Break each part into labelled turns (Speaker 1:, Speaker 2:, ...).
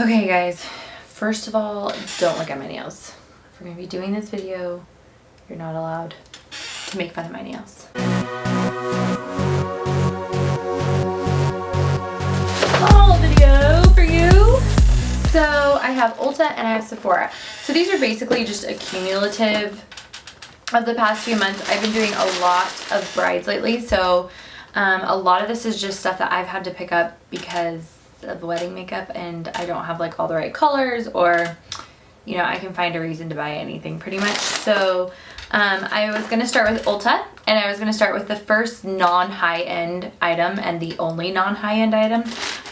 Speaker 1: Okay guys, first of all, don't look at my nails. If we're gonna be doing this video, you're not allowed to make fun of my nails. Haul video for you. So I have Ulta and I have Sephora. So these are basically just a cumulative of the past few months. I've been doing a lot of brides lately, so a lot of this is just stuff that I've had to pick up because of wedding makeup and I don't have like all the right colors, or you know, I can find a reason to buy anything pretty much. So I was going to start with Ulta, and I was going to start with the first non-high-end item and the only non-high-end item.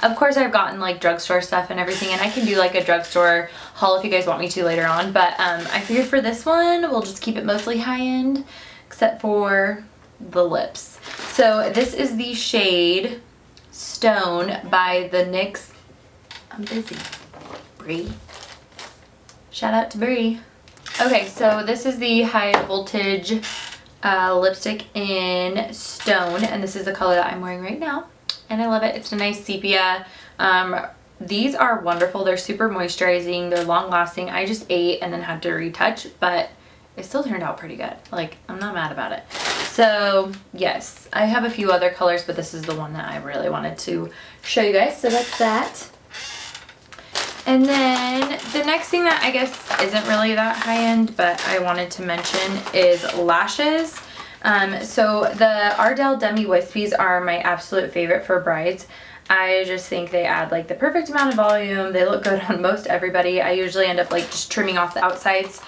Speaker 1: Of course, I've gotten like drugstore stuff and everything, and I can do like a drugstore haul if you guys want me to later on, but I figured for this one we'll just keep it mostly high-end except for the lips. So this is the shade Stone by the NYX. I'm busy. Brie. Shout out to Brie. Okay, so this is the high voltage lipstick in Stone, and this is the color that I'm wearing right now, and I love it. It's a nice sepia. These are wonderful. They're super moisturizing. They're long lasting. I just ate and then had to retouch, but it still turned out pretty good. Like, I'm not mad about it. So yes, I have a few other colors, but this is the one that I really wanted to show you guys. So that's that. And then the next thing that I guess isn't really that high end, but I wanted to mention is lashes. So the Ardell Demi Wispies are my absolute favorite for brides. I just think they add like the perfect amount of volume. They look good on most everybody. I usually end up like just trimming off the outsides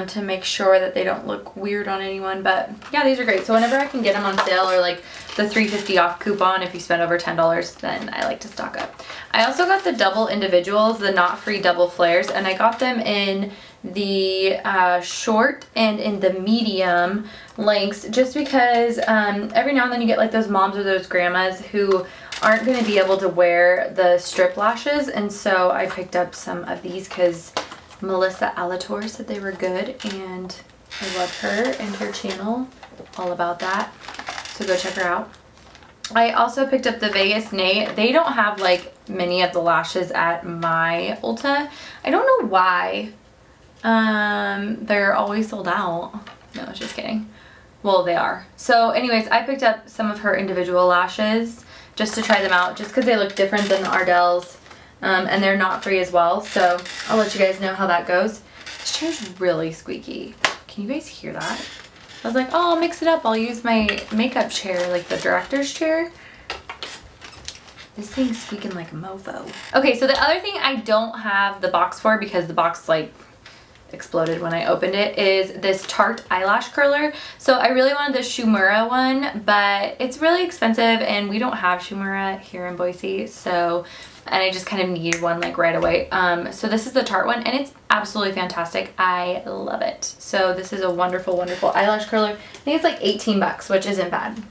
Speaker 1: to make sure that they don't look weird on anyone, but yeah, these are great. So whenever I can get them on sale, or like the $3.50 off coupon if you spend over $10, then I like to stock up. I also got the double individuals, the Not Free double flares, and I got them in the short and in the medium lengths, just because every now and then you get like those moms or those grandmas who aren't going to be able to wear the strip lashes, and so I picked up some of these because Melissa Alator said they were good, and I love her and her channel, all about that, so go check her out. I also picked up the Vegas Nay. They don't have like many of the lashes at my Ulta. I don't know why. They're always sold out. No, just kidding. Well, they are. So anyways, I picked up some of her individual lashes just to try them out, just because they look different than the Ardell's. And they're not free as well, so I'll let you guys know how that goes. This chair's really squeaky. Can you guys hear that? I was like, oh, I'll mix it up. I'll use my makeup chair, like the director's chair. This thing's squeaking like a mofo. Okay, so the other thing I don't have the box for, because the box like exploded when I opened it, is this Tarte eyelash curler. So I really wanted the Shumura one, but it's really expensive and we don't have Shumura here in Boise, so, and I just kind of need one like right away. So this is the Tarte one, and it's absolutely fantastic. I love it. So this is a wonderful, wonderful eyelash curler. I think it's like 18 bucks, which isn't bad.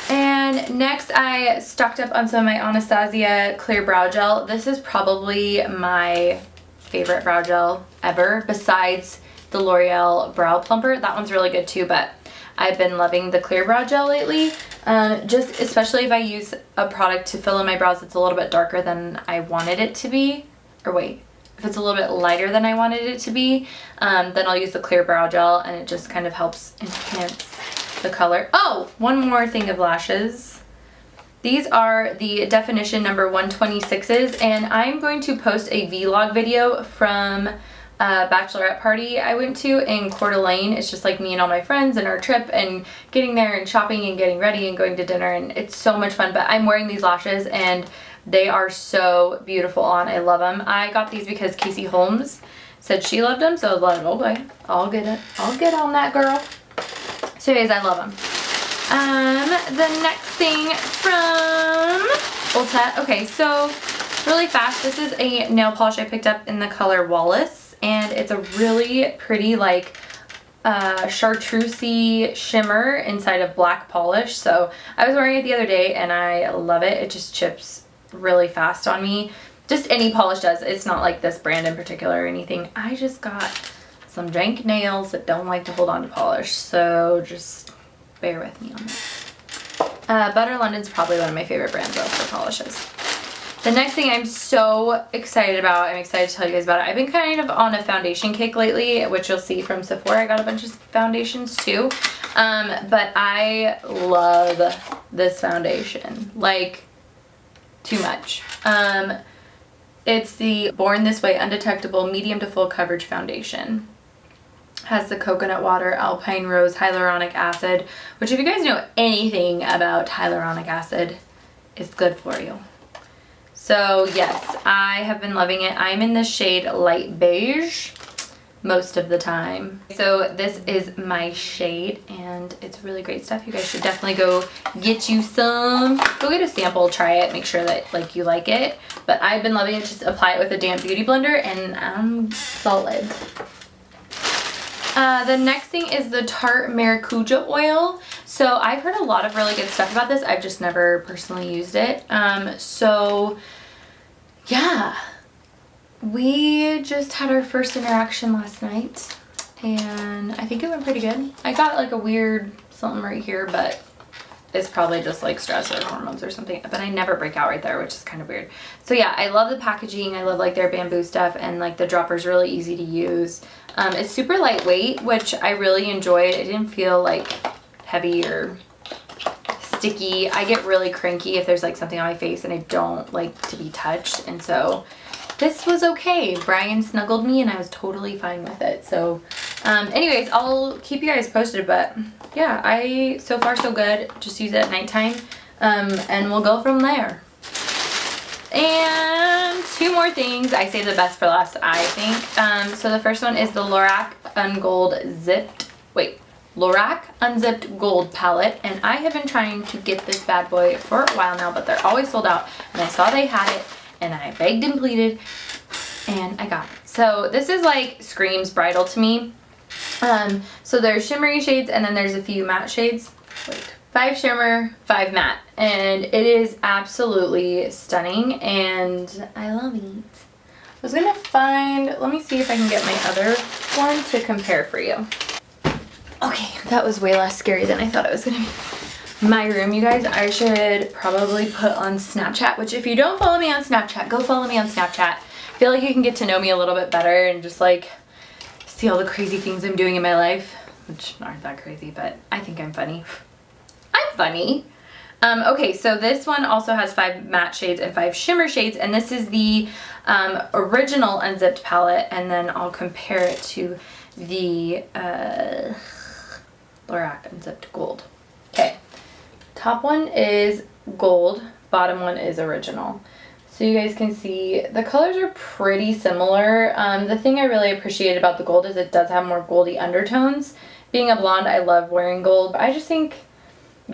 Speaker 1: And next I stocked up on some of my Anastasia clear brow gel. This is probably my favorite brow gel ever, besides the L'Oreal Brow Plumper. That one's really good too, but I've been loving the clear brow gel lately. Just especially if I use a product to fill in my brows that's a little bit darker than I wanted it to be, or wait, if it's a little bit lighter than I wanted it to be, then I'll use the clear brow gel, and it just kind of helps enhance the color. Oh, one more thing of lashes. These are the Definition number 126s, and I'm going to post a vlog video from a bachelorette party I went to in Coeur d'Alene. It's just like me and all my friends and our trip and getting there and shopping and getting ready and going to dinner, and it's so much fun. But I'm wearing these lashes and they are so beautiful on. I love them. I got these because Casey Holmes said she loved them, so I was like, okay, I'll get it. I'll get on that, girl. So anyways, I love them. The next thing from Ulta. Okay, so really fast, this is a nail polish I picked up in the color Wallace, and it's a really pretty like chartreusey shimmer inside of black polish. So I was wearing it the other day and I love it. It just chips really fast on me. Just any polish does. It's not like this brand in particular or anything. I just got some jank nails that don't like to hold on to polish, so just bear with me on that. Butter London's probably one of my favorite brands though for polishes. The next thing I'm so excited about, I'm excited to tell you guys about it. I've been kind of on a foundation kick lately, which you'll see from Sephora. I got a bunch of foundations too. But I love this foundation, like too much. It's the Born This Way Undetectable Medium to Full Coverage Foundation. Has the coconut water, alpine rose, hyaluronic acid, which if you guys know anything about hyaluronic acid, is good for you. So yes, I have been loving it. I'm in the shade light beige most of the time. So this is my shade and it's really great stuff. You guys should definitely go get you some. Go get a sample, try it, make sure that like you like it. But I've been loving it. Just apply it with a damp beauty blender and I'm solid. The next thing is the Tarte Maracuja oil. So I've heard a lot of really good stuff about this. I've just never personally used it. So yeah, we just had our first interaction last night and I think it went pretty good. I got like a weird something right here, but it's probably just like stress or hormones or something, but I never break out right there, which is kind of weird. So yeah, I love the packaging. I love like their bamboo stuff and like the dropper's really easy to use. It's super lightweight, which I really enjoyed. It didn't feel like heavy or sticky. I get really cranky if there's like something on my face and I don't like to be touched. And so this was okay. Brian snuggled me and I was totally fine with it. So anyways, I'll keep you guys posted, but yeah, so far so good. Just use it at nighttime and we'll go from there. And two more things. I saved the best for last, I think. So the first one is the Lorac Unzipped Gold palette. And I have been trying to get this bad boy for a while now, but they're always sold out. And I saw they had it and I begged and pleaded and I got it. So this is like screams bridal to me. So there's shimmery shades and then there's a few matte shades. 5 shimmer, 5 matte, and it is absolutely stunning and I love it. I was gonna find, let me see if I can get my other one to compare for you. Okay, that was way less scary than I thought it was gonna be. My room, you guys, I should probably put on Snapchat, which if you don't follow me on Snapchat, go follow me on Snapchat. I feel like you can get to know me a little bit better and just like see all the crazy things I'm doing in my life, which aren't that crazy, but I think I'm funny. I'm funny. Okay, so this one also has 5 matte shades and 5 shimmer shades, and this is the original unzipped palette, and then I'll compare it to the Lorac Unzipped Gold. Okay, top one is gold, bottom one is original. So you guys can see the colors are pretty similar. The thing I really appreciate about the gold is it does have more goldy undertones. Being a blonde, I love wearing gold. I just think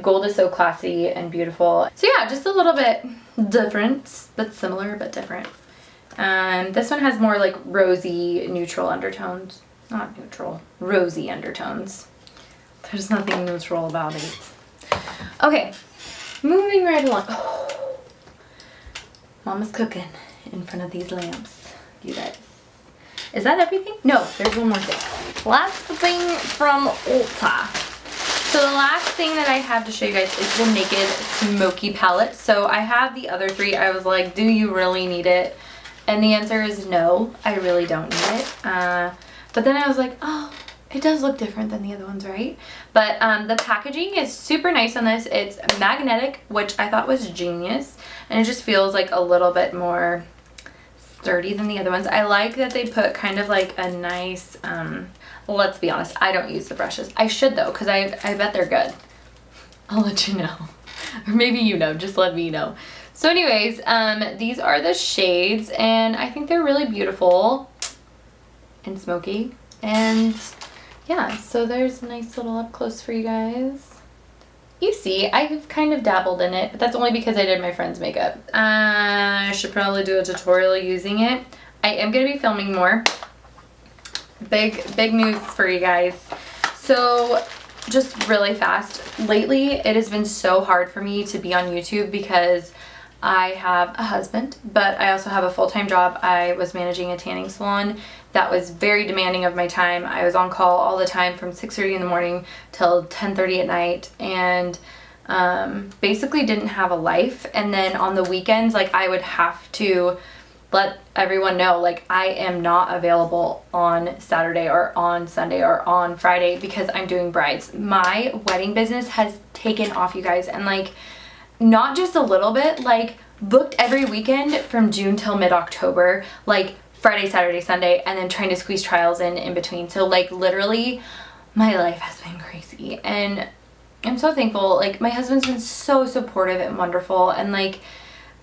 Speaker 1: gold is so classy and beautiful. So yeah, just a little bit different, but similar, but different. This one has more like rosy, neutral undertones. Not neutral, rosy undertones. There's nothing neutral about it. Okay, moving right along. Oh, Mama's cooking in front of these lamps, you guys. Is that everything? No, there's one more thing. Last thing from Ulta. So the last thing that I have to show you guys is the Naked Smoky palette. So I have the other 3. I was like, do you really need it? And the answer is no, I really don't need it. But then I was like, oh, it does look different than the other ones, right? But the packaging is super nice on this. It's magnetic, which I thought was genius. And it just feels like a little bit more sturdy than the other ones. I like that they put kind of like a nice, let's be honest, I don't use the brushes. I should though, because I bet they're good. I'll let you know. Or maybe you know, just let me know. So anyways, these are the shades and I think they're really beautiful and smoky. And yeah, so there's a nice little up close for you guys. You see, I've kind of dabbled in it, but that's only because I did my friend's makeup. I should probably do a tutorial using it. I am going to be filming more. Big news for you guys. So just really fast, lately it has been so hard for me to be on YouTube because I have a husband, but I also have a full-time job. I was managing a tanning salon that was very demanding of my time. I was on call all the time from 6:30 in the morning till 10:30 at night, and basically didn't have a life. And then on the weekends, like I would have to let everyone know, like, I am not available on Saturday or on Sunday or on Friday because I'm doing brides. My wedding business has taken off, you guys, and like not just a little bit, like booked every weekend from June till mid-October, like Friday, Saturday, Sunday, and then trying to squeeze trials in between. So like literally my life has been crazy, and I'm so thankful. Like my husband's been so supportive and wonderful, and like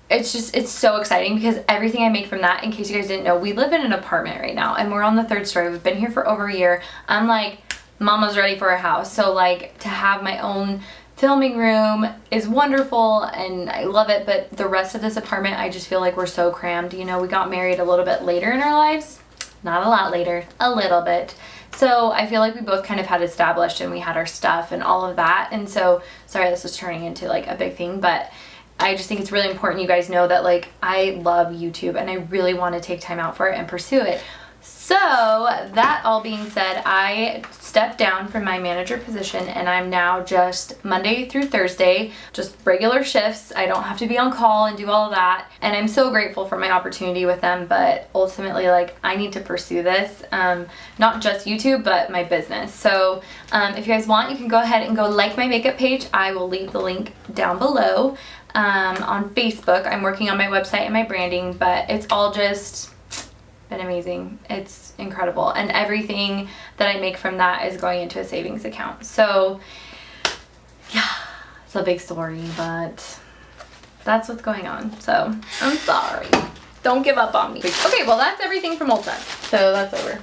Speaker 1: it's so exciting because everything I make from that, in case you guys didn't know, we live in an apartment right now and we're on the 3rd story. We've been here for over a year. I'm like, mama's ready for a house. So like to have my own filming room is wonderful and I love it, but the rest of this apartment, I just feel like we're so crammed. You know, we got married a little bit later in our lives, not a lot later, a little bit. So I feel like we both kind of had established and we had our stuff and all of that. And so, sorry, this is turning into like a big thing, but I just think it's really important you guys know that like I love YouTube and I really want to take time out for it and pursue it. So that all being said, I stepped down from my manager position and I'm now just Monday through Thursday, just regular shifts. I don't have to be on call and do all of that. And I'm so grateful for my opportunity with them, but ultimately like I need to pursue this, not just YouTube, but my business. So if you guys want, you can go ahead and go like my makeup page. I will leave the link down below. On Facebook, I'm working on my website and my branding, but it's all just been amazing. It's incredible. And everything that I make from that is going into a savings account. So yeah, it's a big story, but that's what's going on. So I'm sorry. Don't give up on me. Okay, well that's everything from Ulta. So that's over.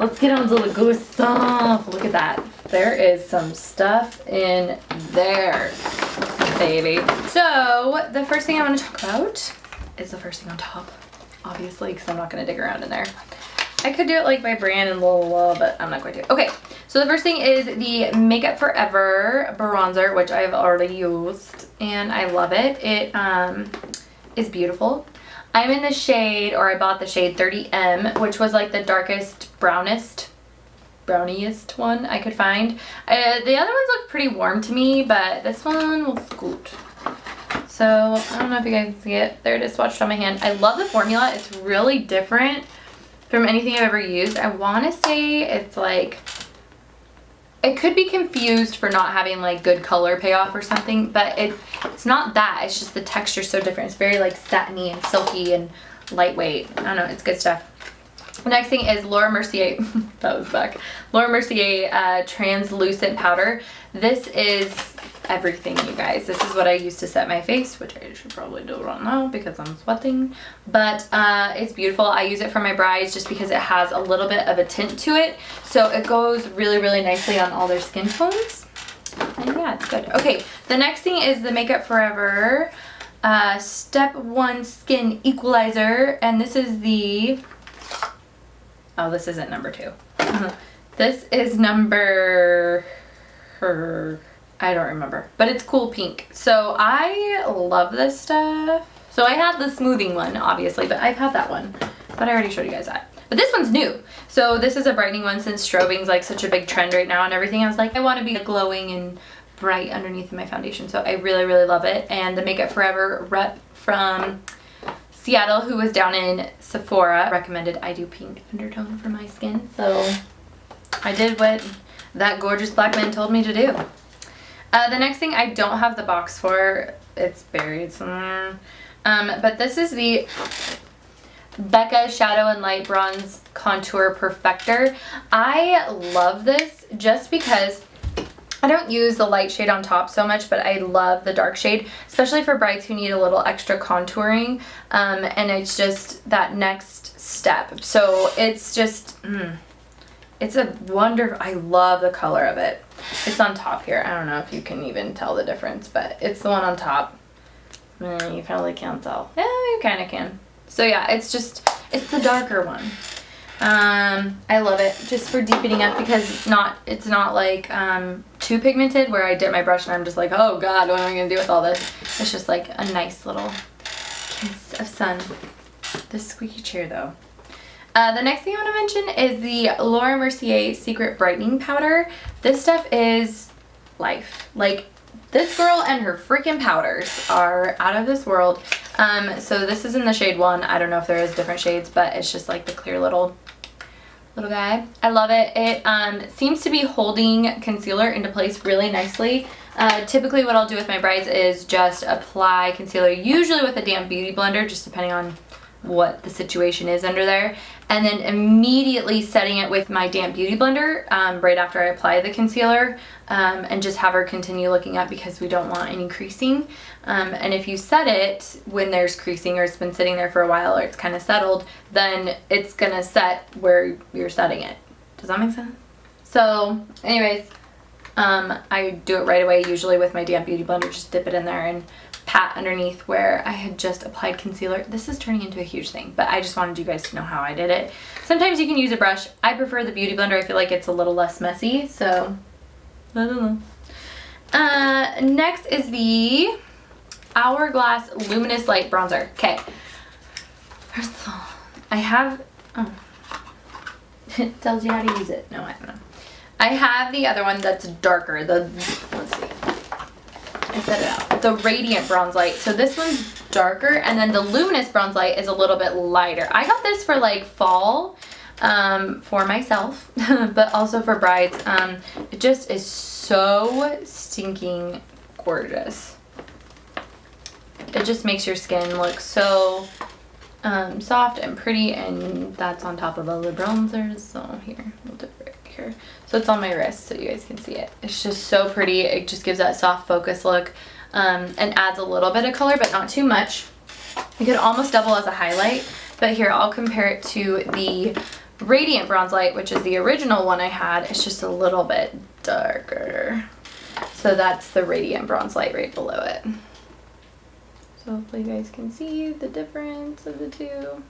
Speaker 1: Let's get on to the good stuff. Look at that. There is some stuff in there, baby. So the first thing I want to talk about is the first thing on top, obviously, because I'm not going to dig around in there. I could do it like by brand and blah, but I'm not going to. Okay, so the first thing is the Makeup Forever bronzer, which I've already used, and I love it. It is beautiful. I'm in the shade, or I bought the shade 30M, which was like the darkest, browniest one I could find. The other ones look pretty warm to me, but this one will scoot. So I don't know if you guys can see it. There it is, swatched on my hand. I love the formula. It's really different from anything I've ever used. I want to say it's like, it could be confused for not having like good color payoff or something, but it's not that. It's just the texture so different. It's very like satiny and silky and lightweight. I don't know, it's good stuff. The next thing is Laura Mercier, that was back, Laura Mercier translucent powder. This is everything, you guys. This is what I use to set my face, which I should probably do right now because I'm sweating, but it's beautiful. I use it for my brides just because it has a little bit of a tint to it, so it goes really, really nicely on all their skin tones, and yeah, it's good. Okay, the next thing is the Makeup Forever Step 1 Skin Equalizer, and this is the, oh, this isn't number 2. This is number, I don't remember, but it's cool pink. So I love this stuff. So I had the smoothing one, obviously, but I've had that one, but I already showed you guys that. But this one's new. So this is a brightening one, since strobing's like such a big trend right now and everything. I was like, I want to be glowing and bright underneath my foundation. So I really, really love it. And the Makeup Forever rep from Seattle, who was down in Sephora, recommended I do pink undertone for my skin. So I did what that gorgeous black man told me to do. The next thing I don't have the box for, it's buried somewhere, but this is the Becca Shadow and Light Bronze Contour Perfector. I love this just because I don't use the light shade on top so much, but I love the dark shade, especially for brides who need a little extra contouring, and it's just that next step. So it's just, it's a wonder. I love the color of it. It's on top here. I don't know if you can even tell the difference, but it's the one on top. You probably can't tell. Yeah, you kind of can. So yeah, it's the darker one. I love it just for deepening up, because it's not like too pigmented where I dip my brush and I'm just like, oh god, what am I gonna do with all this? It's just like a nice little kiss of sun. This squeaky chair though. The next thing I want to mention is the Laura Mercier Secret Brightening Powder. This stuff is life. Like, this girl and her freaking powders are out of this world. So this is in the shade 1. I don't know if there is different shades, but it's just like the clear little guy. I love it. It seems to be holding concealer into place really nicely. Typically what I'll do with my brides is just apply concealer, usually with a damp beauty blender, just depending on what the situation is under there, and then immediately setting it with my damp beauty blender right after I apply the concealer, and just have her continue looking up because we don't want any creasing. And if you set it when there's creasing or it's been sitting there for a while or it's kind of settled, then it's gonna set where you're setting it. Does that make sense? So anyways, I do it right away, usually with my damp beauty blender, just dip it in there and pat underneath where I had just applied concealer. This is turning into a huge thing, but I just wanted you guys to know how I did it. Sometimes you can use a brush. I prefer the beauty blender. I feel like it's a little less messy, so I don't know. Next is the Hourglass Luminous Light Bronzer. Okay. First of all, I have, oh, it tells you how to use it. No, I don't know. I have the other one that's darker. Let's see. I set it out. The Radiant Bronze Light. So this one's darker, and then the Luminous Bronze Light is a little bit lighter. I got this for like fall for myself, but also for brides. It just is so stinking gorgeous. It just makes your skin look so soft and pretty, and that's on top of other bronzers. So here, we'll do it right here. So it's on my wrist so you guys can see it. It's just so pretty. It just gives that soft focus look, and adds a little bit of color, but not too much. It could almost double as a highlight, but here I'll compare it to the Radiant Bronze Light, which is the original one I had. It's just a little bit darker. So that's the Radiant Bronze Light right below it. So hopefully you guys can see the difference of the two.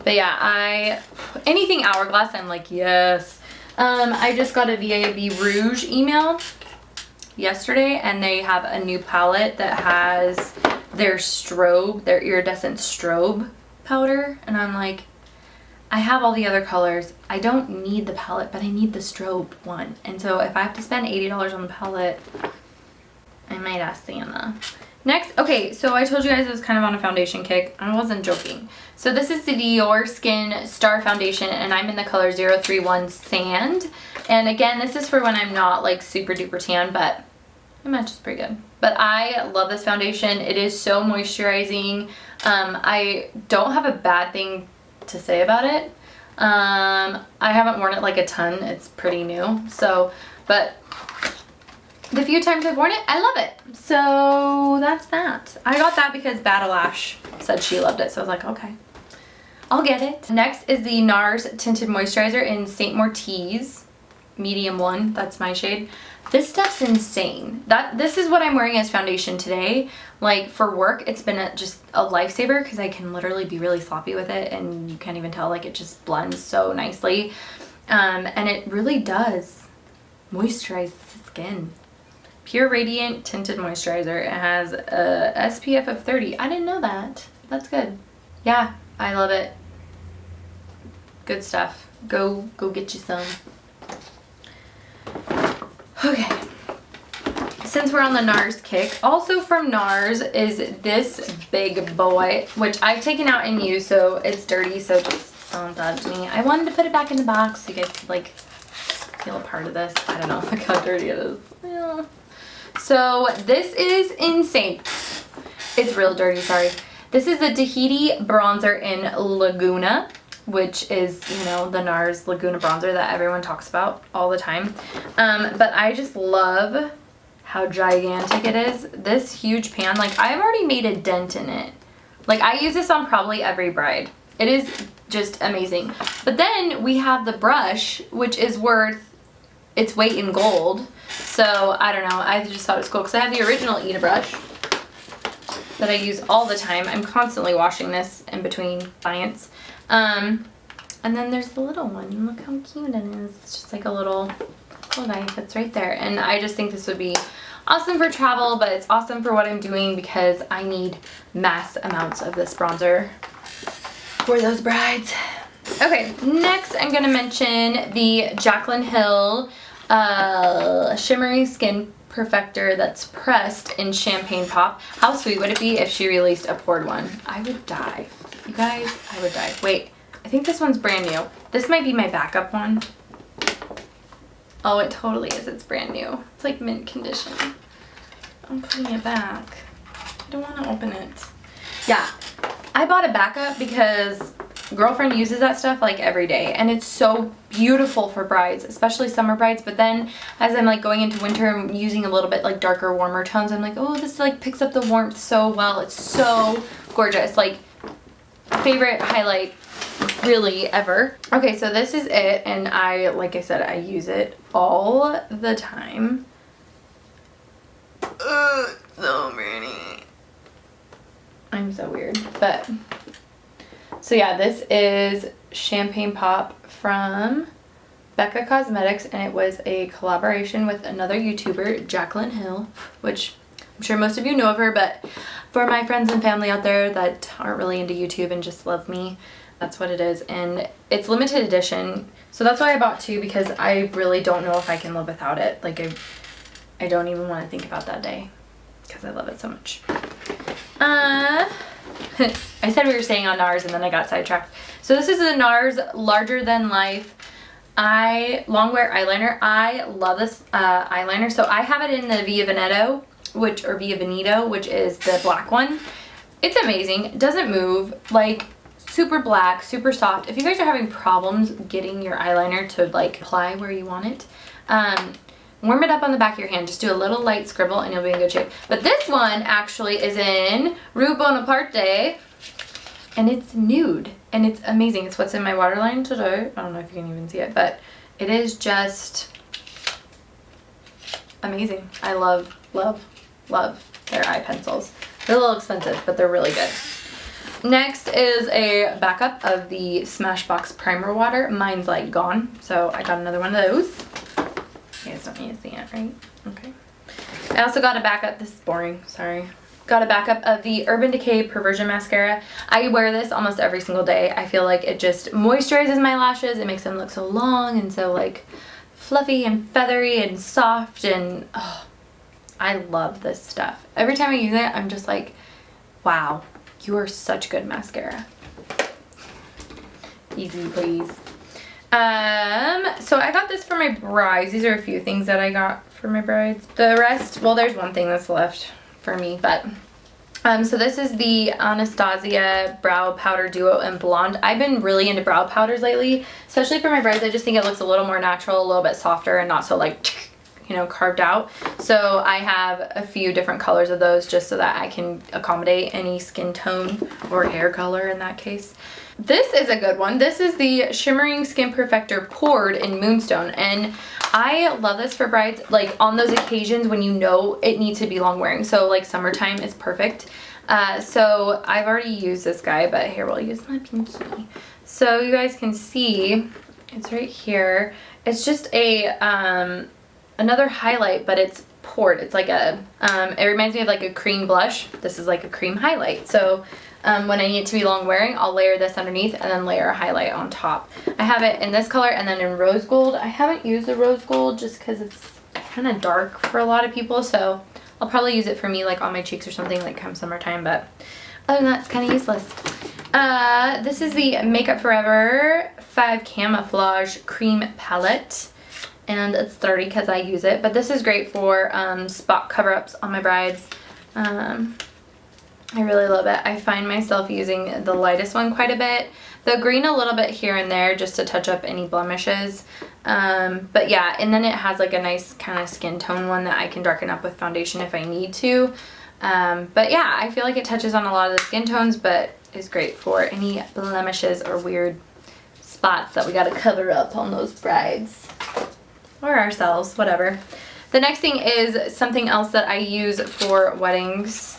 Speaker 1: But yeah, anything Hourglass, I'm like, yes. I just got a VAB Rouge email yesterday, and they have a new palette that has their iridescent strobe powder, and I'm like, I have all the other colors. I don't need the palette, but I need the strobe one. And so if I have to spend $80 on the palette, I might ask Santa. Next, okay, so I told you guys I was kind of on a foundation kick. I wasn't joking. So this is the Dior Skin Star Foundation, and I'm in the color 031 Sand. And again, this is for when I'm not like super duper tan, but it matches pretty good. But I love this foundation. It is so moisturizing. I don't have a bad thing to say about it. I haven't worn it like a ton. It's pretty new. So, but the few times I've worn it, I love it. So that's that. I got that because Battle Ash said she loved it. So I was like, okay, I'll get it. Next is the NARS Tinted Moisturizer in St. Mortiz, medium 1. That's my shade. This stuff's insane. This is what I'm wearing as foundation today. Like for work, it's been just a lifesaver because I can literally be really sloppy with it, and you can't even tell. Like it just blends so nicely, and it really does moisturize the skin. Pure Radiant Tinted Moisturizer. It has a SPF of 30. I didn't know that. That's good. Yeah, I love it. Good stuff. Go get you some. Okay. Since we're on the NARS kick, also from NARS is this big boy, which I've taken out and used, so it's dirty, so just don't judge me. I wanted to put it back in the box so you guys could like feel a part of this. I don't know, look how dirty it is. Yeah. So this is insane. It's real dirty, sorry. This is the Tahiti bronzer in Laguna, which is, you know, the NARS Laguna bronzer that everyone talks about all the time. But I just love how gigantic it is. This huge pan, like I've already made a dent in it. Like I use this on probably every bride. It is just amazing. But then we have the brush, which is worth its weight in gold. So I don't know, I just thought it was cool because I have the original Eda brush that I use all the time. I'm constantly washing this in between clients. And then there's the little one. Look how cute it is. It's just like a little knife. It's right there. And I just think this would be awesome for travel, but it's awesome for what I'm doing because I need mass amounts of this bronzer for those brides. Okay, next I'm going to mention the Jaclyn Hill Shimmery Skin perfector that's pressed in champagne pop. How sweet would it be if she released a poured one? I would die. You guys, I would die. Wait, I think this one's brand new. This might be my backup one. Oh, it totally is. It's brand new. It's like mint condition. I'm putting it back. I don't want to open it. Yeah, I bought a backup because girlfriend uses that stuff like every day, and it's so beautiful for brides, especially summer brides. But then as I'm like going into winter, I'm using a little bit like darker, warmer tones. I'm like, oh, this like picks up the warmth so well. It's so gorgeous. Like, favorite highlight really ever. Okay, so this is it, and I, like I said, I use it all the time. So pretty. I'm so weird, but so yeah, this is Champagne Pop from Becca Cosmetics, and it was a collaboration with another YouTuber, Jaclyn Hill, which I'm sure most of you know of her, but for my friends and family out there that aren't really into YouTube and just love me, that's what it is. And it's limited edition, so that's why I bought two, because I really don't know if I can live without it. Like, I don't even want to think about that day because I love it so much. I said we were staying on NARS and then I got sidetracked. So this is a NARS Larger Than Life long wear eyeliner. I love this eyeliner. So I have it in the Via Veneto, which is the black one. It's amazing. It doesn't move. Like, super black, super soft. If you guys are having problems getting your eyeliner to like apply where you want it, warm it up on the back of your hand. Just do a little light scribble and you'll be in good shape. But this one actually is in Rue Bonaparte, and it's nude, and it's amazing. It's what's in my waterline today. I don't know if you can even see it, but it is just amazing. I love, love, love their eye pencils. They're a little expensive, but they're really good. Next is a backup of the Smashbox Primer Water. Mine's like gone, so I got another one of those. You guys don't need to see it, right? Okay. I also got a backup. This is boring, sorry. Got a backup of the Urban Decay Perversion Mascara. I wear this almost every single day. I feel like it just moisturizes my lashes. It makes them look so long and so like fluffy and feathery and soft, and oh, I love this stuff. Every time I use it, I'm just like, wow, you are such good mascara. Easy, please. So I got this for my brides. These are a few things that I got for my brides. The rest, well, there's one thing that's left for me, but so this is the Anastasia Brow Powder Duo in Blonde. I've been really into brow powders lately, especially for my brides. I just think it looks a little more natural, a little bit softer, and not so like, you know, carved out. So I have a few different colors of those just so that I can accommodate any skin tone or hair color in that case. This is a good one. This is the Shimmering Skin Perfector Poured in Moonstone, and I love this for brides, like on those occasions when you know it needs to be long wearing. So like summertime is perfect. So I've already used this guy, but here we'll use my pinky. So you guys can see it's right here. It's just a another highlight, but it's poured. It's like a it reminds me of like a cream blush. This is like a cream highlight. So when I need it to be long wearing, I'll layer this underneath and then layer a highlight on top. I have it in this color and then in rose gold. I haven't used the rose gold just because it's kind of dark for a lot of people, so I'll probably use it for me like on my cheeks or something like come summertime, but other than that, it's kind of useless. This is the Makeup Forever 5 Camouflage Cream Palette, and it's 30 because I use it, but this is great for spot cover-ups on my brides. I really love it. I find myself using the lightest one quite a bit. The green a little bit here and there just to touch up any blemishes. But yeah, and then it has like a nice kind of skin tone one that I can darken up with foundation if I need to. But yeah, I feel like it touches on a lot of the skin tones, but is great for any blemishes or weird spots that we gotta cover up on those brides. Or ourselves, whatever. The next thing is something else that I use for weddings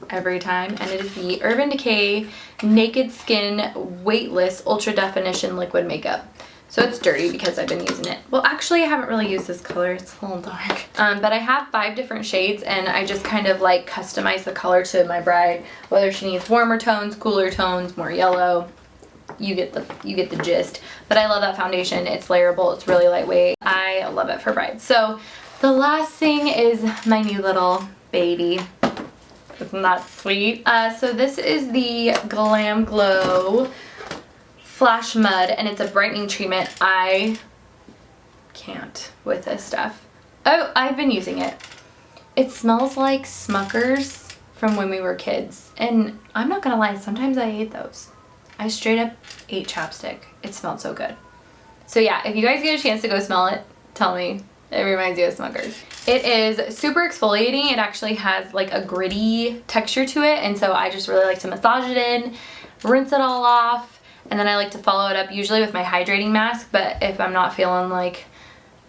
Speaker 1: every time, and it is the Urban Decay Naked Skin Weightless Ultra Definition Liquid Makeup. So it's dirty because I've been using it. Well, actually I haven't really used this color. It's a little dark. But I have 5 different shades, and I just kind of like customize the color to my bride, whether she needs warmer tones, cooler tones, more yellow. You get the gist. But I love that foundation. It's layerable. It's really lightweight. I love it for brides. So The last thing is my new little baby. Isn't that sweet? So this is the Glam Glow Flash Mud, and it's a brightening treatment. I can't with this stuff. Oh, I've been using it. It smells like Smuckers from when we were kids, and I'm not gonna lie, sometimes I ate those. I straight up ate chapstick. It smelled so good. So yeah, if you guys get a chance to go smell it, tell me. It reminds you of Smuckers. It is super exfoliating. It actually has like a gritty texture to it, and so I just really like to massage it in, rinse it all off, and then I like to follow it up usually with my hydrating mask. But if I'm not feeling like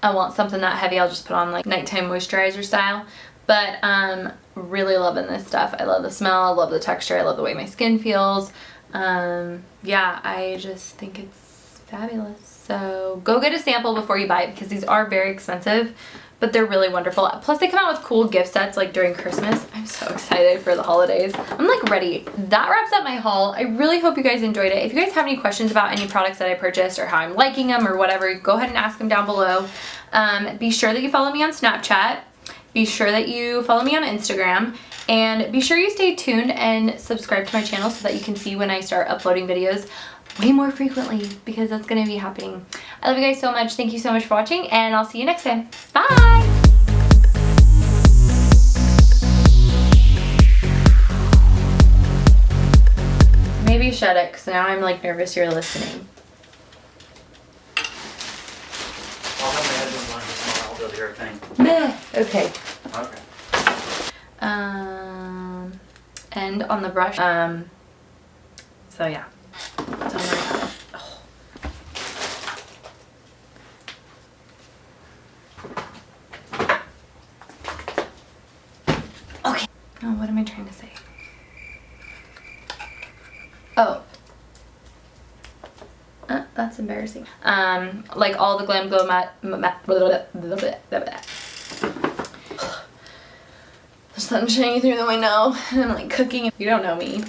Speaker 1: I want something that heavy, I'll just put on like nighttime moisturizer style. But really loving this stuff. I love the smell, I love the texture, I love the way my skin feels. Yeah, I just think it's fabulous. So go get a sample before you buy it, because these are very expensive, but they're really wonderful. Plus they come out with cool gift sets like during Christmas. I'm so excited for the holidays. I'm like ready. That wraps up my haul. I really hope you guys enjoyed it. If you guys have any questions about any products that I purchased or how I'm liking them or whatever, go ahead and ask them down below. Be sure that you follow me on Snapchat. Be sure that you follow me on Instagram, and be sure you stay tuned and subscribe to my channel so that you can see when I start uploading videos way more frequently, because that's going to be happening. I love you guys so much. Thank you so much for watching, and I'll see you next time. Bye! Maybe shut it, because now I'm like nervous you're listening.
Speaker 2: I'll have my headphones on just smell. I'll be able to hear a thing.
Speaker 1: Okay.
Speaker 2: Okay.
Speaker 1: And on the brush. So yeah. Tell me about it. Oh. Okay. Oh, what am I trying to say? Oh. That's embarrassing. Like all the Glam Glow matte. There's something shining through the window, and I'm like cooking. If you don't know me,